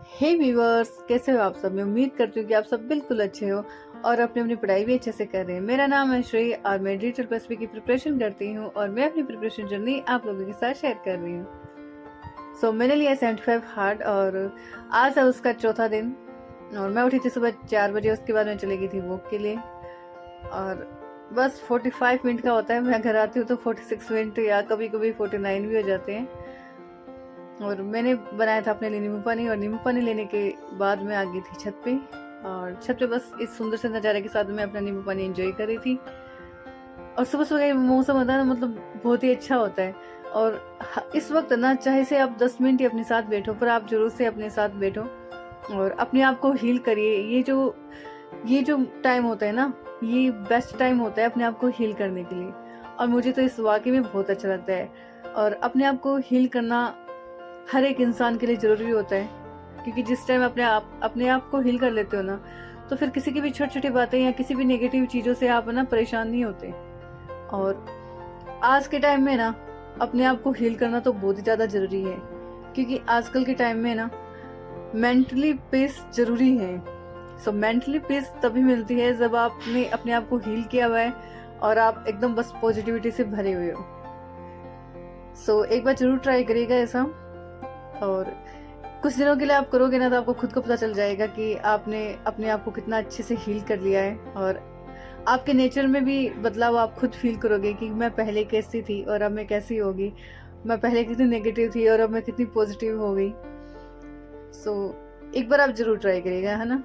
हे viewers, कैसे हो आप सब। मैं उम्मीद करती हूँ कि आप सब बिल्कुल अच्छे हो और अपनी अपनी पढ़ाई भी अच्छे से कर रहे हैं। मेरा नाम है श्रेय और मैं डिजिटल प्लस बी की प्रिपरेशन करती हूँ और मैं अपनी प्रिपरेशन जर्नी आप लोगों के साथ शेयर कर रही हूँ। मैंने लिया 75 हार्ड और आज है उसका चौथा दिन और मैं उठी थी सुबह 4 बजे। उसके बाद मैं चली गई थी वॉक के लिए और बस 45 मिनट का होता है। मैं घर आती हूँ तो 46 मिनट या कभी कभी 49 भी हो जाते हैं। और मैंने बनाया था अपने लिए नींबू पानी और नींबू पानी लेने के बाद मैं आ गई थी छत पे और छत पे बस इस सुंदर से नज़ारे के साथ मैं अपना नींबू पानी एंजॉय कर रही थी। और सुबह सुबह का मौसम होता है ना, मतलब बहुत ही अच्छा होता है। और इस वक्त ना चाहे से आप 10 मिनट ही अपने साथ बैठो, पर आप जरूर से अपने साथ बैठो और अपने आप को हील करिए। ये जो टाइम होता है ना, ये बेस्ट टाइम होता है अपने आप को हील करने के लिए। और मुझे तो इस वाकई में बहुत अच्छा लगता है। और अपने आप को हील करना हर एक इंसान के लिए ज़रूरी होता है, क्योंकि जिस टाइम अपने आप को हील कर लेते हो ना, तो फिर किसी की भी छोटी छोटी बातें या किसी भी नेगेटिव चीज़ों से आप ना परेशान नहीं होते। और आज के टाइम में ना अपने आप को हील करना तो बहुत ही ज़्यादा ज़रूरी है, क्योंकि आजकल के टाइम में ना मेंटली पीस ज़रूरी है। मेंटली पीस तभी मिलती है जब आपने अपने आप को हील किया हुआ है और आप एकदम बस पॉजिटिविटी से भरे हुए हो। एक बार जरूर ट्राई करिएगा ऐसा। और कुछ दिनों के लिए आप करोगे ना तो आपको खुद को पता चल जाएगा कि आपने अपने आप को कितना अच्छे से हील कर लिया है। और आपके नेचर में भी बदलाव आप खुद फील करोगे कि मैं पहले कैसी थी और अब मैं कैसी होगी, मैं पहले कितनी नेगेटिव थी और अब मैं कितनी पॉजिटिव हो गई। एक बार आप जरूर ट्राई करिएगा, है ना।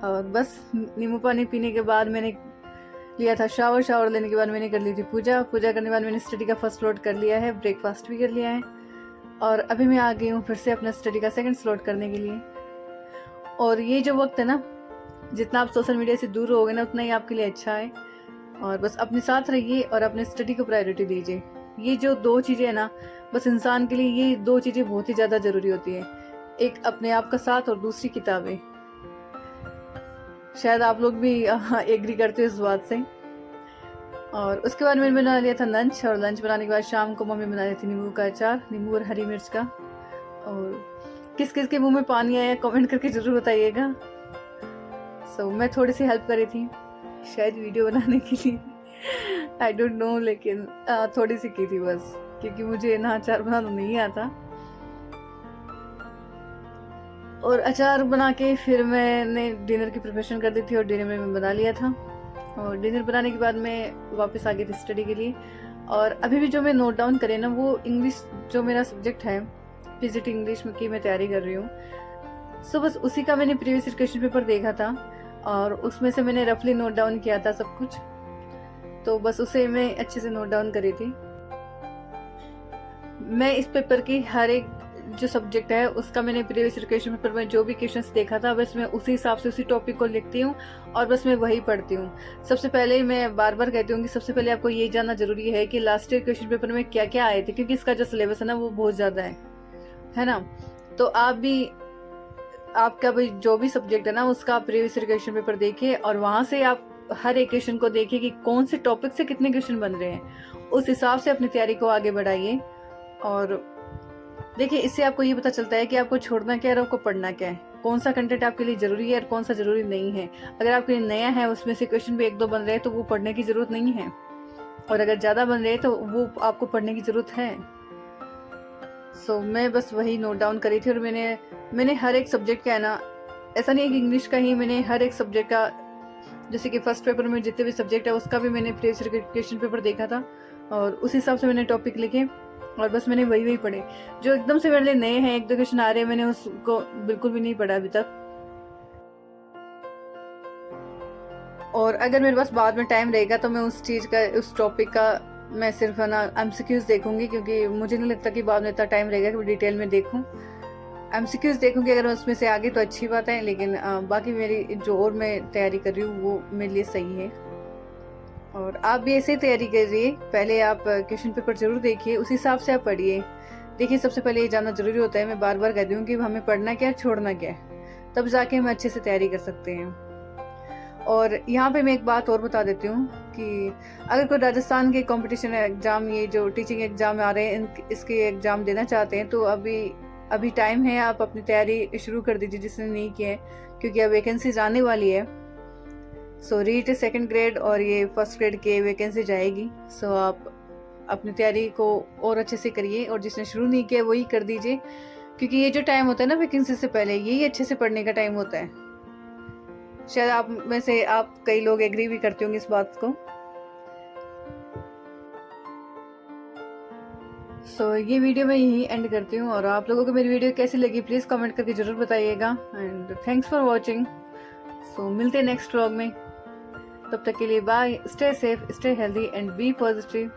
और बस नींबू पानी पीने के बाद मैंने लिया था शावर लेने के बाद मैंने कर ली थी पूजा करने के बाद मैंने स्टडी का फर्स्ट स्लॉट कर लिया है, ब्रेकफास्ट भी कर लिया है और अभी मैं आ गई हूँ फिर से अपना स्टडी का सेकंड स्लॉट करने के लिए। और ये जो वक्त है ना, जितना आप सोशल मीडिया से दूर रहोगे ना उतना ही आपके लिए अच्छा है। और बस अपने साथ रहिए और अपने स्टडी को प्रायोरिटी दीजिए। ये जो दो चीज़ें है ना, बस इंसान के लिए ये दो चीज़ें बहुत ही ज़्यादा ज़रूरी होती है। एक अपने आप का साथ और दूसरी किताबें। शायद आप लोग भी एग्री करते हो इस बात से। और उसके बाद मैंने बना लिया था लंच और लंच बनाने के बाद शाम को मम्मी बना रही थी नींबू का अचार, नींबू और हरी मिर्च का। और किस किस के मुंह में पानी आया कमेंट करके जरूर बताइएगा। मैं थोड़ी सी हेल्प कर रही थी शायद वीडियो बनाने के लिए, आई डोंट नो, लेकिन थोड़ी सी की थी बस, क्योंकि मुझे ना अचार बनाना नहीं आता। और अचार बना के फिर मैंने डिनर की प्रिपरेशन कर दी थी और डिनर में मैं बना लिया था। और डिनर बनाने के बाद मैं वापस आ गई थी स्टडी के लिए। और अभी भी जो मैं नोट डाउन करे ना, वो इंग्लिश जो मेरा सब्जेक्ट है, पीजीटी इंग्लिश में की मैं तैयारी कर रही हूँ। बस उसी का मैंने प्रीवियस क्वेश्चन पेपर देखा था और उसमें से मैंने रफली नोट डाउन किया था सब कुछ। तो बस उसे मैं अच्छे से नोट डाउन करी थी। मैं इस पेपर की हर एक जो सब्जेक्ट है उसका मैंने प्रीवियस क्वेश्चन पेपर में जो भी क्वेश्चंस देखा था बस मैं उसी हिसाब से उसी टॉपिक को लिखती हूँ और बस मैं वही पढ़ती हूँ। सबसे पहले मैं बार बार कहती हूँ कि सबसे पहले आपको ये जानना जरूरी है कि लास्ट ईयर क्वेश्चन पेपर में क्या क्या आए थे, क्योंकि इसका जो सिलेबस है ना वो बहुत ज़्यादा है ना। तो आपका भी जो भी सब्जेक्ट है ना उसका प्रीवियस क्वेश्चन पेपर देखिए और वहाँ से आप हर एक क्वेश्चन को देखिए कि कौन से टॉपिक से कितने क्वेश्चन बन रहे हैं, उस हिसाब से अपनी तैयारी को आगे बढ़ाइए। और देखिए, इससे आपको ये पता चलता है कि आपको छोड़ना क्या है और आपको पढ़ना क्या है, कौन सा कंटेंट आपके लिए जरूरी है और कौन सा जरूरी नहीं है। अगर आपके लिए नया है, उसमें से क्वेश्चन भी 1-2 बन रहे हैं तो वो पढ़ने की जरूरत नहीं है, और अगर ज़्यादा बन रहे हैं तो वो आपको पढ़ने की जरूरत है। मैं बस वही नोट डाउन करी थी। और मैंने हर एक सब्जेक्ट का है ना, ऐसा नहीं है कि इंग्लिश का ही, मैंने हर एक सब्जेक्ट का, जैसे कि फर्स्ट पेपर में जितने भी सब्जेक्ट है उसका भी मैंने प्रीवियस क्वेश्चन पेपर देखा था और उस हिसाब से मैंने टॉपिक लिखे और बस मैंने वही पढ़े। जो एकदम से मेरे लिए नए हैं, 1-2 क्वेश्चन आ रहे हैं, मैंने उसको बिल्कुल भी नहीं पढ़ा अभी तक। और अगर मेरे पास बाद में टाइम रहेगा तो मैं उस टॉपिक का मैं सिर्फ है ना एमसीक्यूज देखूंगी, क्योंकि मुझे नहीं लगता कि बाद में इतना टाइम रहेगा कि मैं डिटेल में देखूं। एमसीक्यूज देखूंगी, अगर उसमें से आगे तो अच्छी बात है, लेकिन बाकी मेरी जो और मैं तैयारी कर रही हूँ वो मेरे लिए सही है। और आप भी ऐसे ही तैयारी करिए। पहले आप क्वेश्चन पेपर जरूर देखिए, उस हिसाब से आप पढ़िए। देखिए, सबसे पहले ये जानना जरूरी होता है, मैं बार बार कहती हूँ कि हमें पढ़ना क्या है, छोड़ना क्या है, तब जाके हम अच्छे से तैयारी कर सकते हैं। और यहाँ पे मैं एक बात और बता देती हूँ कि अगर कोई राजस्थान के कंपटीशन एग्जाम, ये जो टीचिंग एग्जाम आ रहे हैं, इसके एग्जाम देना चाहते हैं तो अभी अभी टाइम है, आप अपनी तैयारी शुरू कर दीजिए जिसने नहीं किया है, क्योंकि अब वैकेंसीज आने वाली है। सो रीट सेकंड ग्रेड और ये फर्स्ट ग्रेड के वैकेंसी जाएगी। सो आप अपनी तैयारी को और अच्छे से करिए, और जिसने शुरू नहीं किया वही कर दीजिए, क्योंकि ये जो टाइम होता है ना वैकेंसी से पहले, यही अच्छे से पढ़ने का टाइम होता है। शायद आप में से आप कई लोग एग्री भी करते होंगे इस बात को। सो ये वीडियो मैं यहीं एंड करती हूँ, और आप लोगों को मेरी वीडियो कैसी लगी प्लीज़ कमेंट करके ज़रूर बताइएगा। And thanks for watching. So मिलते हैं नेक्स्ट व्लॉग में, तब तक के लिए bye, stay safe, stay healthy and be positive.